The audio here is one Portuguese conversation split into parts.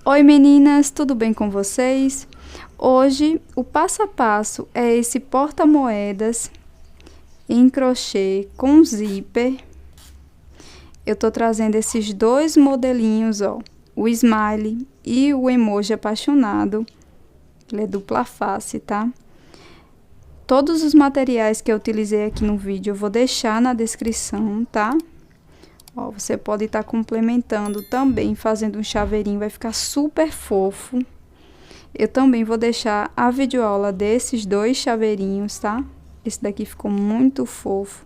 Oi meninas, tudo bem com vocês? Hoje o passo a passo é esse porta-moedas em crochê com zíper. Eu tô trazendo esses dois modelinhos, ó, o smile e o emoji apaixonado. Ele é dupla face, tá? Todos os materiais que eu utilizei aqui no vídeo eu vou deixar na descrição, tá? Ó, você pode estar complementando também, fazendo um chaveirinho, vai ficar super fofo. Eu também vou deixar a videoaula desses dois chaveirinhos, tá? Esse daqui ficou muito fofo.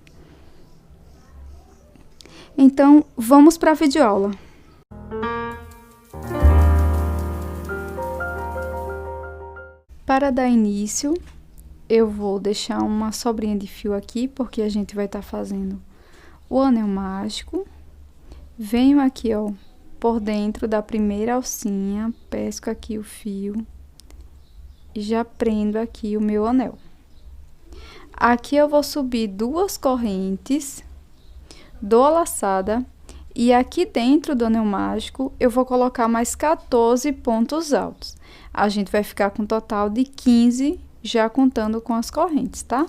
Então, vamos para a videoaula. Para dar início, eu vou deixar uma sobrinha de fio aqui, porque a gente vai estar fazendo o anel mágico. Venho aqui, ó, por dentro da primeira alcinha, pesco aqui o fio e já prendo aqui o meu anel. Aqui eu vou subir 2 correntes, dou a laçada e aqui dentro do anel mágico eu vou colocar mais 14 pontos altos. A gente vai ficar com um total de 15, já contando com as correntes, tá?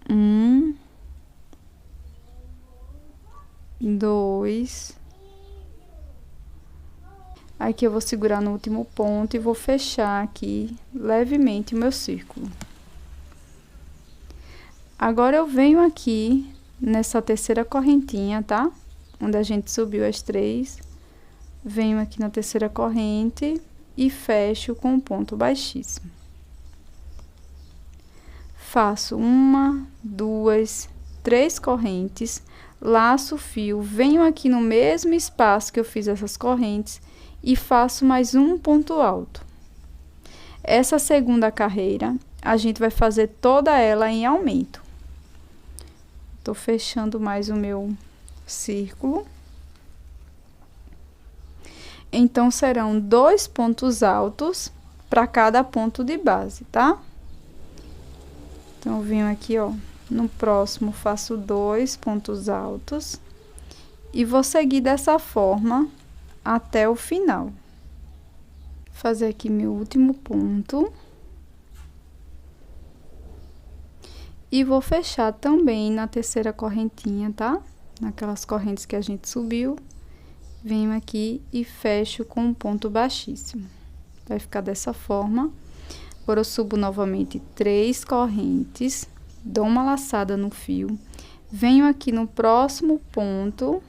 1, 2. Aqui eu vou segurar no último ponto e vou fechar aqui levemente o meu círculo. Agora eu venho aqui nessa terceira correntinha, tá? Onde a gente subiu as 3. Venho aqui na terceira corrente e fecho com um ponto baixíssimo. Faço 1, 2, 3 correntes, laço o fio, venho aqui no mesmo espaço que eu fiz essas correntes e faço mais um ponto alto. Essa segunda carreira, a gente vai fazer toda ela em aumento. Tô fechando mais o meu círculo. Então, serão 2 pontos altos para cada ponto de base, tá? Então, eu venho aqui, ó, no próximo faço 2 pontos altos e vou seguir dessa forma até o final. Fazer aqui meu último ponto. E vou fechar também na terceira correntinha, tá? Naquelas correntes que a gente subiu. Venho aqui e fecho com um ponto baixíssimo. Vai ficar dessa forma. Agora eu subo novamente 3 correntes, dou uma laçada no fio, venho aqui no próximo ponto,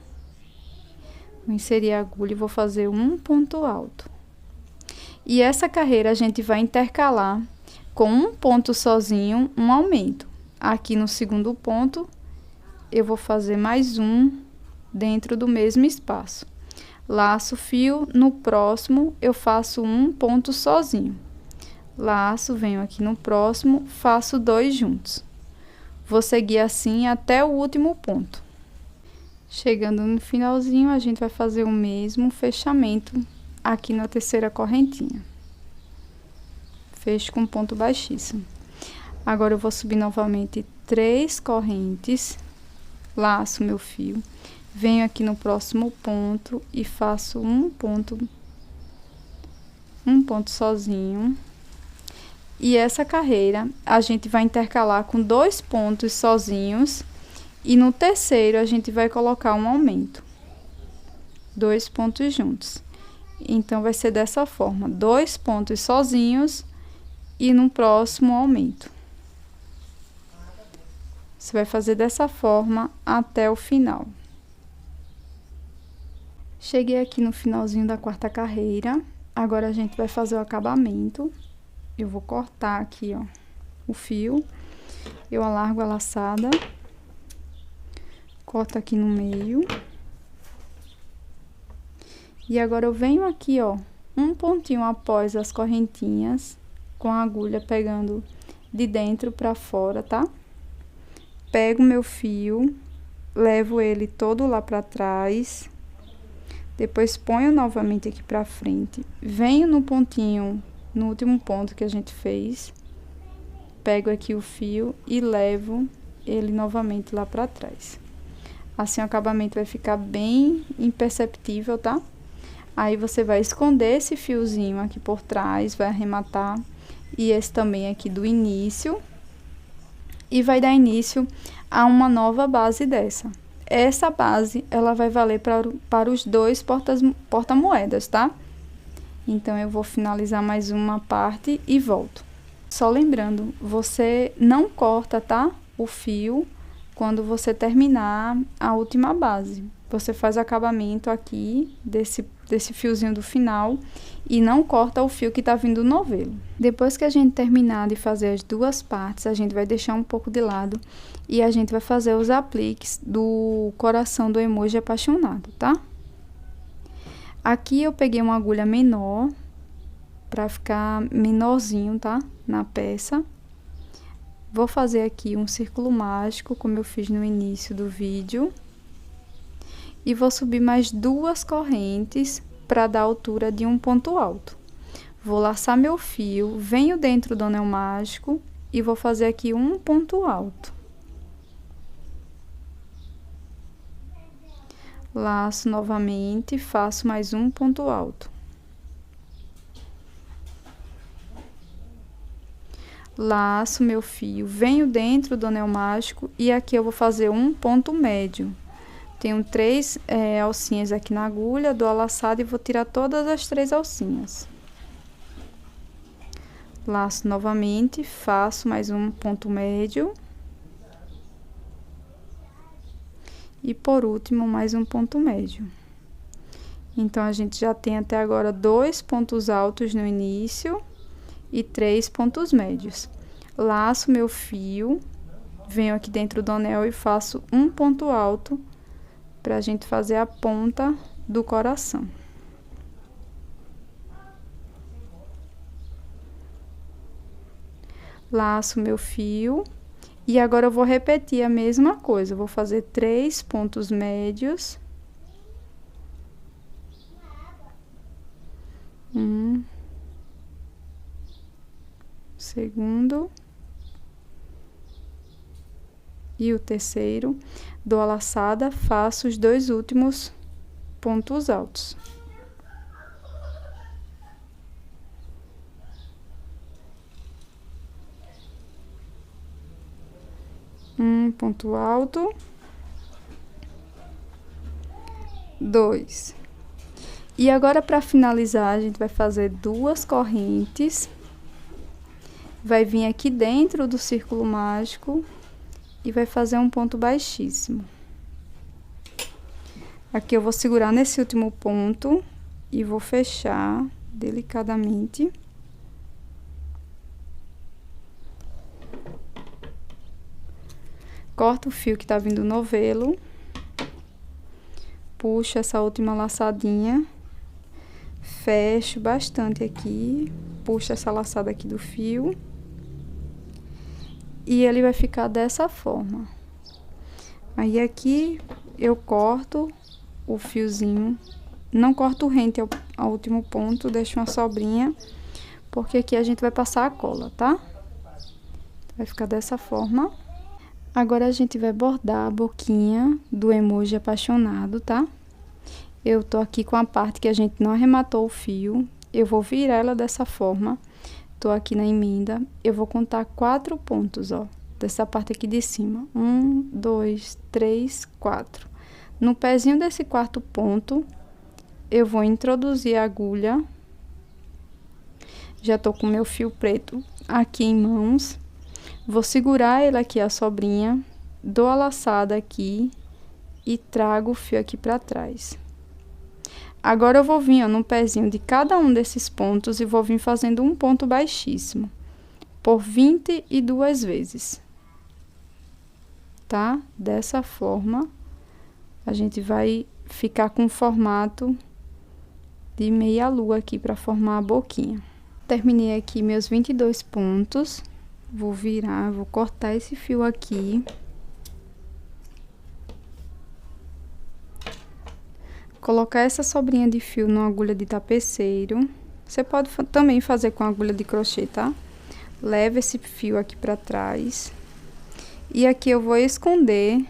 vou inserir a agulha e vou fazer um ponto alto. E essa carreira a gente vai intercalar com um ponto sozinho, um aumento. Aqui no segundo ponto, eu vou fazer mais um dentro do mesmo espaço. Laço o fio, no próximo eu faço um ponto sozinho. Laço, venho aqui no próximo, faço 2 juntos. Vou seguir assim até o último ponto. Chegando no finalzinho, a gente vai fazer o mesmo fechamento aqui na terceira correntinha. Fecho com ponto baixíssimo. Agora eu vou subir novamente 3 correntes, laço meu fio, venho aqui no próximo ponto e faço um ponto sozinho. E essa carreira a gente vai intercalar com 2 pontos sozinhos e no terceiro a gente vai colocar um aumento. 2 pontos juntos. Então, vai ser dessa forma, 2 pontos sozinhos e no próximo aumento. Você vai fazer dessa forma até o final. Cheguei aqui no finalzinho da 4ª carreira. Agora, a gente vai fazer o acabamento. Eu vou cortar aqui, ó, o fio. Eu alargo a laçada. Corto aqui no meio. E agora, eu venho aqui, ó, um pontinho após as correntinhas, com a agulha pegando de dentro pra fora, tá? Pego meu fio, levo ele todo lá pra trás. Depois, ponho novamente aqui pra frente. Venho no pontinho, no último ponto que a gente fez. Pego aqui o fio e levo ele novamente lá pra trás. Assim o acabamento vai ficar bem imperceptível, tá? Aí você vai esconder esse fiozinho aqui por trás, vai arrematar, e esse também aqui do início, e vai dar início a uma nova base dessa. Essa base, ela vai valer para os dois porta-moedas, tá? Então, eu vou finalizar mais uma parte e volto. Só lembrando, você não corta, tá? O fio quando você terminar a última base. Você faz o acabamento aqui desse fiozinho do final e não corta o fio que tá vindo do novelo. Depois que a gente terminar de fazer as duas partes, a gente vai deixar um pouco de lado e a gente vai fazer os apliques do coração do emoji apaixonado, tá? Aqui eu peguei uma agulha menor para ficar menorzinho, tá? Na peça. Vou fazer aqui um círculo mágico, como eu fiz no início do vídeo. E vou subir mais 2 correntes para dar altura de um ponto alto. Vou laçar meu fio, venho dentro do anel mágico e vou fazer aqui um ponto alto. Laço novamente, faço mais um ponto alto. Laço meu fio, venho dentro do anel mágico e aqui eu vou fazer um ponto médio. Tenho 3 alcinhas aqui na agulha, dou a laçada e vou tirar todas as 3 alcinhas. Laço novamente, faço mais um ponto médio. E por último, mais um ponto médio. Então, a gente já tem até agora 2 pontos altos no início e 3 pontos médios. Laço meu fio, venho aqui dentro do anel e faço um ponto alto pra gente fazer a ponta do coração. Laço meu fio e agora eu vou repetir a mesma coisa. Eu vou fazer 3 pontos médios. Segundo. E o terceiro, dou a laçada, faço os 2 últimos pontos altos. Um ponto alto. 2. E agora, para finalizar, a gente vai fazer 2 correntes. Vai vir aqui dentro do círculo mágico e vai fazer um ponto baixíssimo. Aqui eu vou segurar nesse último ponto e vou fechar delicadamente. Corto o fio que tá vindo no novelo. Puxo essa última laçadinha. Fecho bastante aqui. Puxo essa laçada aqui do fio. E ele vai ficar dessa forma. Aí aqui eu corto o fiozinho, não corto rente ao último ponto, deixo uma sobrinha, porque aqui a gente vai passar a cola, tá? Vai ficar dessa forma. Agora a gente vai bordar a boquinha do emoji apaixonado, tá? Eu tô aqui com a parte que a gente não arrematou o fio, eu vou virar ela dessa forma. Tô aqui na emenda, eu vou contar 4 pontos, ó, dessa parte aqui de cima. 1, 2, 3, 4. No pezinho desse 4º ponto, eu vou introduzir a agulha. Já tô com meu fio preto aqui em mãos. Vou segurar ele aqui, a sobrinha, dou a laçada aqui e trago o fio aqui pra trás. Agora, eu vou vir, ó, no pezinho de cada um desses pontos e vou vir fazendo um ponto baixíssimo, por 22 vezes. Tá? Dessa forma, a gente vai ficar com o formato de meia lua aqui para formar a boquinha. Terminei aqui meus 22 pontos. Vou virar, vou cortar esse fio aqui. Colocar essa sobrinha de fio numa agulha de tapeceiro. Você pode também fazer com agulha de crochê, tá? Leva esse fio aqui pra trás. E aqui eu vou esconder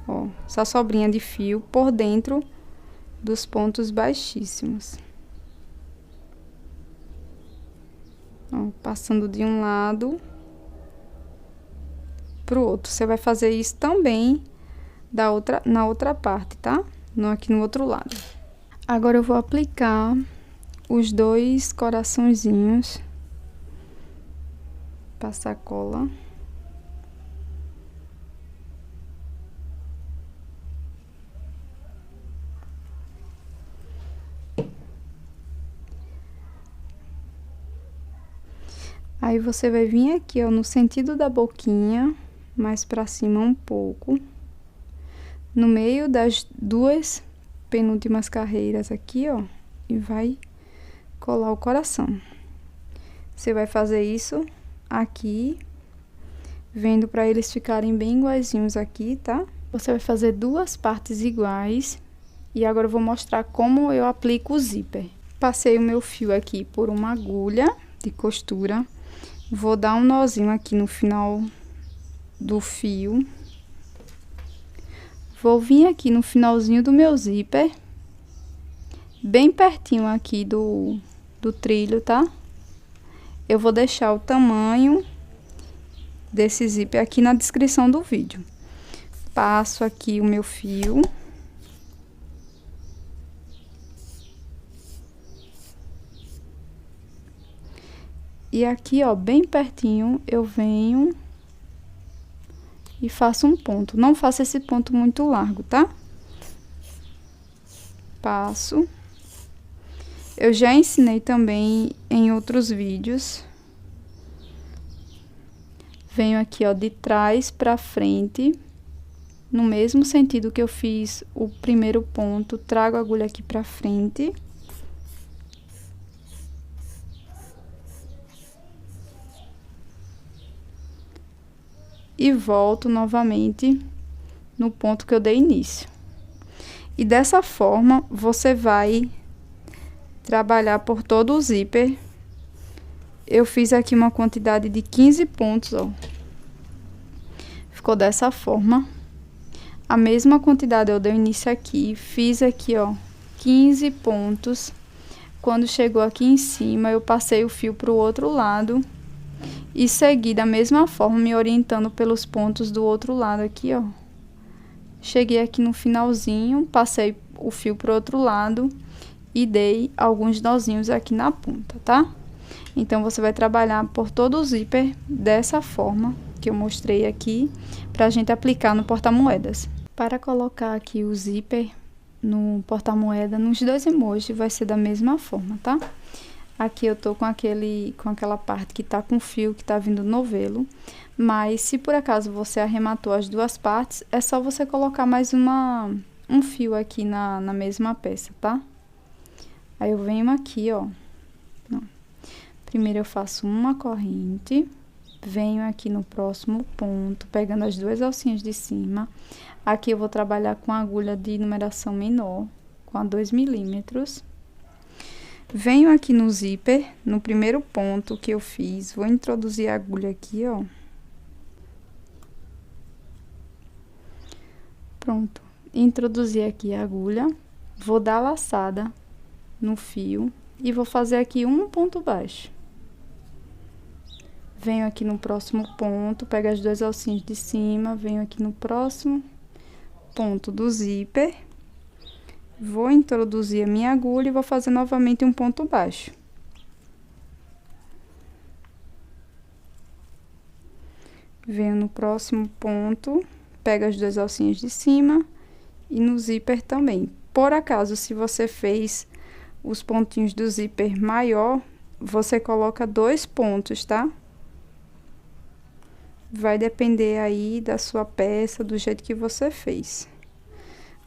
Ó, essa sobrinha de fio por dentro dos pontos baixíssimos. Ó, passando de um lado pro outro. Você vai fazer isso também na outra parte, tá? Aqui no outro lado. Agora eu vou aplicar os 2 coraçõezinhos. Passar cola. Aí você vai vir aqui, ó, no sentido da boquinha, mais pra cima um pouco. No meio das 2 penúltimas carreiras aqui, ó, e vai colar o coração. Você vai fazer isso aqui, vendo pra eles ficarem bem iguaizinhos aqui, tá? Você vai fazer 2 partes iguais. E agora eu vou mostrar como eu aplico o zíper. Passei o meu fio aqui por uma agulha de costura. Vou dar um nozinho aqui no final do fio. Vou vir aqui no finalzinho do meu zíper, bem pertinho aqui do trilho, tá? Eu vou deixar o tamanho desse zíper aqui na descrição do vídeo. Passo aqui o meu fio. E aqui, ó, bem pertinho, eu venho e faço um ponto. Não faço esse ponto muito largo, tá? Passo. Eu já ensinei também em outros vídeos. Venho aqui, ó, de trás pra frente, no mesmo sentido que eu fiz o primeiro ponto, trago a agulha aqui pra frente. E volto novamente no ponto que eu dei início. E dessa forma, você vai trabalhar por todo o zíper. Eu fiz aqui uma quantidade de 15 pontos, ó. Ficou dessa forma. A mesma quantidade eu dei início aqui, fiz aqui, ó, 15 pontos. Quando chegou aqui em cima, eu passei o fio pro outro lado. E segui da mesma forma, me orientando pelos pontos do outro lado aqui, ó. Cheguei aqui no finalzinho, passei o fio pro outro lado e dei alguns nozinhos aqui na ponta, tá? Então, você vai trabalhar por todo o zíper dessa forma que eu mostrei aqui, pra gente aplicar no porta-moedas. Para colocar aqui o zíper no porta-moeda, nos 2 emojis, vai ser da mesma forma, tá? Aqui eu tô com aquela parte que tá com fio, que tá vindo novelo. Mas se por acaso você arrematou as 2 partes, é só você colocar mais um fio aqui na mesma peça, tá? Aí eu venho aqui, ó. Primeiro eu faço uma corrente, venho aqui no próximo ponto, pegando as 2 alcinhas de cima. Aqui eu vou trabalhar com a agulha de numeração menor, com a 2 milímetros. Venho aqui no zíper, no primeiro ponto que eu fiz, vou introduzir a agulha aqui, ó. Pronto. Introduzi aqui a agulha, vou dar a laçada no fio e vou fazer aqui um ponto baixo. Venho aqui no próximo ponto, pego as 2 alcinhas de cima, venho aqui no próximo ponto do zíper. Vou introduzir a minha agulha e vou fazer novamente um ponto baixo. Venho no próximo ponto, pego as 2 alcinhas de cima e no zíper também. Por acaso, se você fez os pontinhos do zíper maior, você coloca 2 pontos, tá? Vai depender aí da sua peça, do jeito que você fez.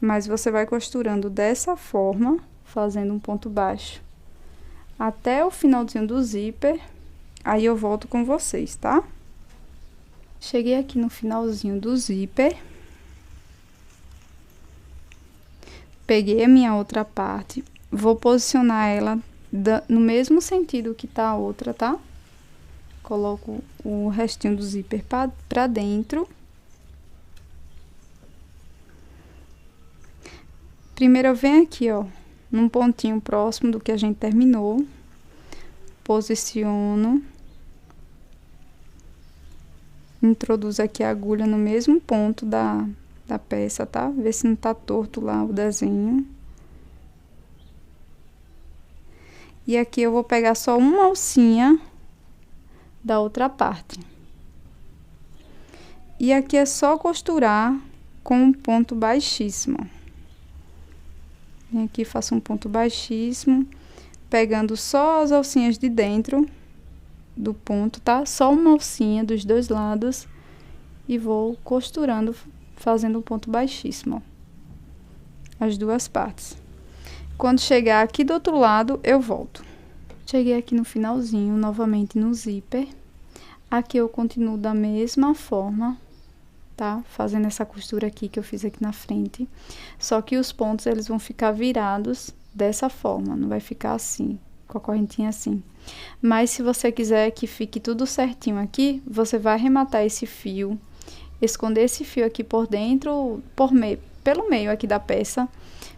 Mas você vai costurando dessa forma, fazendo um ponto baixo, até o finalzinho do zíper. Aí eu volto com vocês, tá? Cheguei aqui no finalzinho do zíper. Peguei a minha outra parte, vou posicionar ela no mesmo sentido que tá a outra, tá? Coloco o restinho do zíper pra dentro. Primeiro eu venho aqui, ó, num pontinho próximo do que a gente terminou. Posiciono. Introduzo aqui a agulha no mesmo ponto da peça, tá? Vê se não tá torto lá o desenho. E aqui eu vou pegar só uma alcinha da outra parte. E aqui é só costurar com um ponto baixíssimo. Vem aqui, faço um ponto baixíssimo, pegando só as alcinhas de dentro do ponto, tá? Só uma alcinha dos dois lados e vou costurando, fazendo um ponto baixíssimo, ó, as duas partes. Quando chegar aqui do outro lado, eu volto. Cheguei aqui no finalzinho, novamente no zíper. Aqui eu continuo da mesma forma, tá? Fazendo essa costura aqui que eu fiz aqui na frente. Só que os pontos, eles vão ficar virados dessa forma, não vai ficar assim, com a correntinha assim. Mas se você quiser que fique tudo certinho aqui, você vai arrematar esse fio, esconder esse fio aqui por dentro, pelo meio aqui da peça.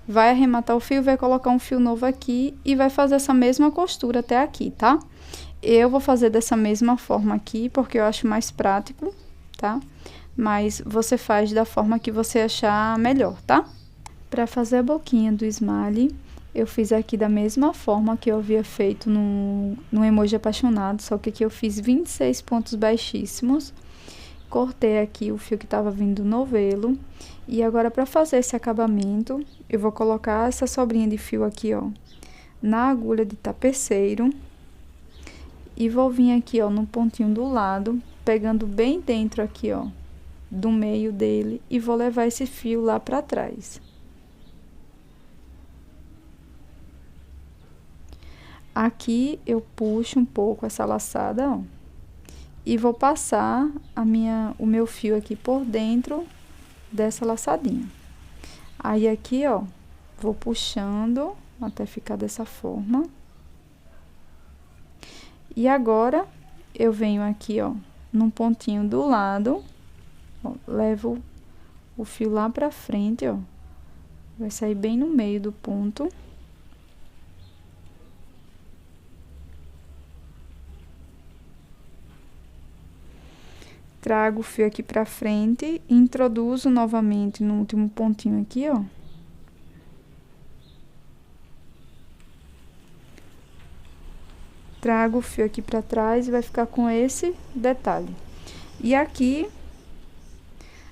Vai arrematar o fio, vai colocar um fio novo aqui e vai fazer essa mesma costura até aqui, tá? Eu vou fazer dessa mesma forma aqui, porque eu acho mais prático, tá? Mas você faz da forma que você achar melhor, tá? Para fazer a boquinha do esmalte, eu fiz aqui da mesma forma que eu havia feito no emoji apaixonado, só que aqui eu fiz 26 pontos baixíssimos. Cortei aqui o fio que estava vindo do novelo. E agora, para fazer esse acabamento, eu vou colocar essa sobrinha de fio aqui, ó, na agulha de tapeceiro. E vou vir aqui, ó, no pontinho do lado, pegando bem dentro aqui, ó, do meio dele, e vou levar esse fio lá para trás. Aqui eu puxo um pouco essa laçada, ó, e vou passar o meu fio aqui por dentro dessa laçadinha. Aí aqui, ó, vou puxando até ficar dessa forma. E agora eu venho aqui, ó, num pontinho do lado, ó, levo o fio lá pra frente, ó, vai sair bem no meio do ponto. Trago o fio aqui pra frente, introduzo novamente no último pontinho aqui, ó. Trago o fio aqui pra trás e vai ficar com esse detalhe. E aqui,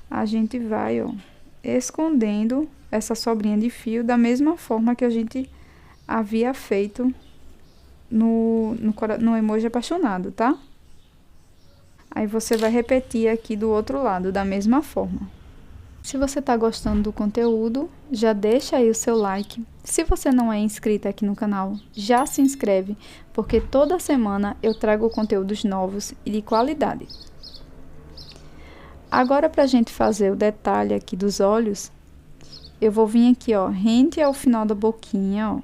a gente vai, ó, escondendo essa sobrinha de fio da mesma forma que a gente havia feito no emoji apaixonado, tá? Aí você vai repetir aqui do outro lado, da mesma forma. Se você tá gostando do conteúdo, já deixa aí o seu like. Se você não é inscrito aqui no canal, já se inscreve, porque toda semana eu trago conteúdos novos e de qualidade. Agora, pra gente fazer o detalhe aqui dos olhos, eu vou vir aqui, ó, rente ao final da boquinha, ó,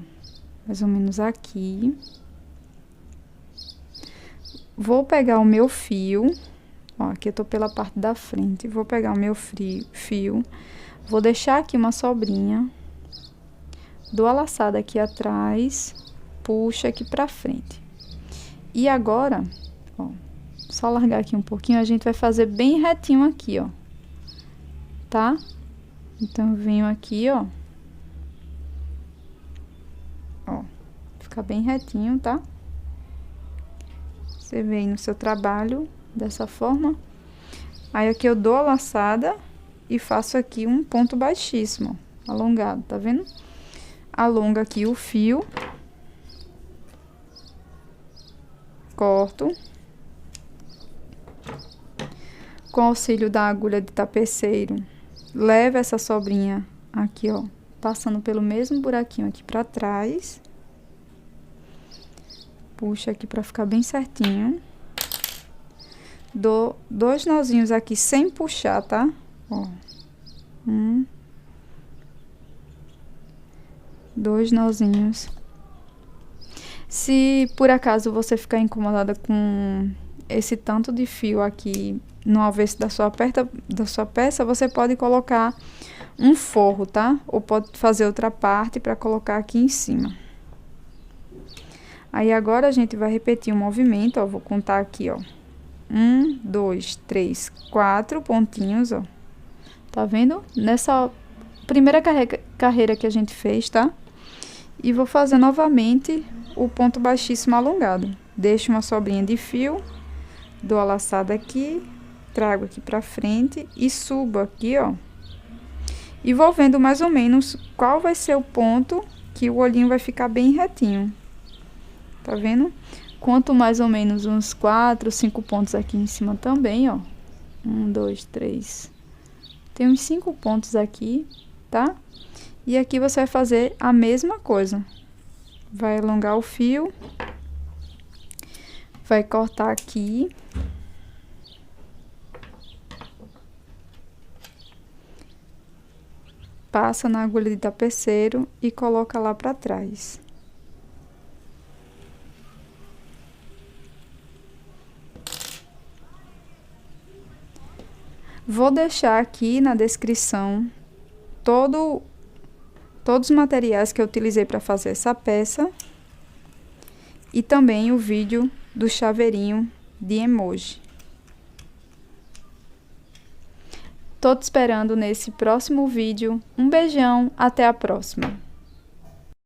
mais ou menos aqui. Vou pegar o meu fio, ó, aqui eu tô pela parte da frente, vou pegar o meu fio, vou deixar aqui uma sobrinha, dou a laçada aqui atrás, puxo aqui pra frente. E agora, ó, só largar aqui um pouquinho, a gente vai fazer bem retinho aqui, ó, tá? Então, eu venho aqui, ó, fica bem retinho, tá? Você vem no seu trabalho dessa forma. Aí aqui eu dou a laçada e faço aqui um ponto baixíssimo, alongado, tá vendo? Alonga aqui o fio. Corto. Com auxílio da agulha de tapeceiro, levo essa sobrinha aqui, ó, passando pelo mesmo buraquinho aqui pra trás. Puxa aqui pra ficar bem certinho. Dou 2 nozinhos aqui sem puxar, tá? Ó. 2 nozinhos. Se por acaso você ficar incomodada com esse tanto de fio aqui no avesso da sua peça, você pode colocar um forro, tá? Ou pode fazer outra parte para colocar aqui em cima. Aí agora a gente vai repetir o movimento, ó, vou contar aqui, ó. 1, 2, 3, 4 pontinhos, ó. Tá vendo? Nessa primeira carreira que a gente fez, tá? E vou fazer novamente o ponto baixíssimo alongado. Deixo uma sobrinha de fio, dou a laçada aqui, trago aqui pra frente e subo aqui, ó. E vou vendo mais ou menos qual vai ser o ponto que o olhinho vai ficar bem retinho. Tá vendo? Conto mais ou menos uns 4, 5 pontos aqui em cima também, ó. 1, 2, 3. Tem uns 5 pontos aqui, tá? E aqui você vai fazer a mesma coisa. Vai alongar o fio. Vai cortar aqui. Passa na agulha de tapeceiro e coloca lá pra trás. Vou deixar aqui na descrição todos os materiais que eu utilizei para fazer essa peça e também o vídeo do chaveirinho de emoji. Tô te esperando nesse próximo vídeo. Um beijão, até a próxima!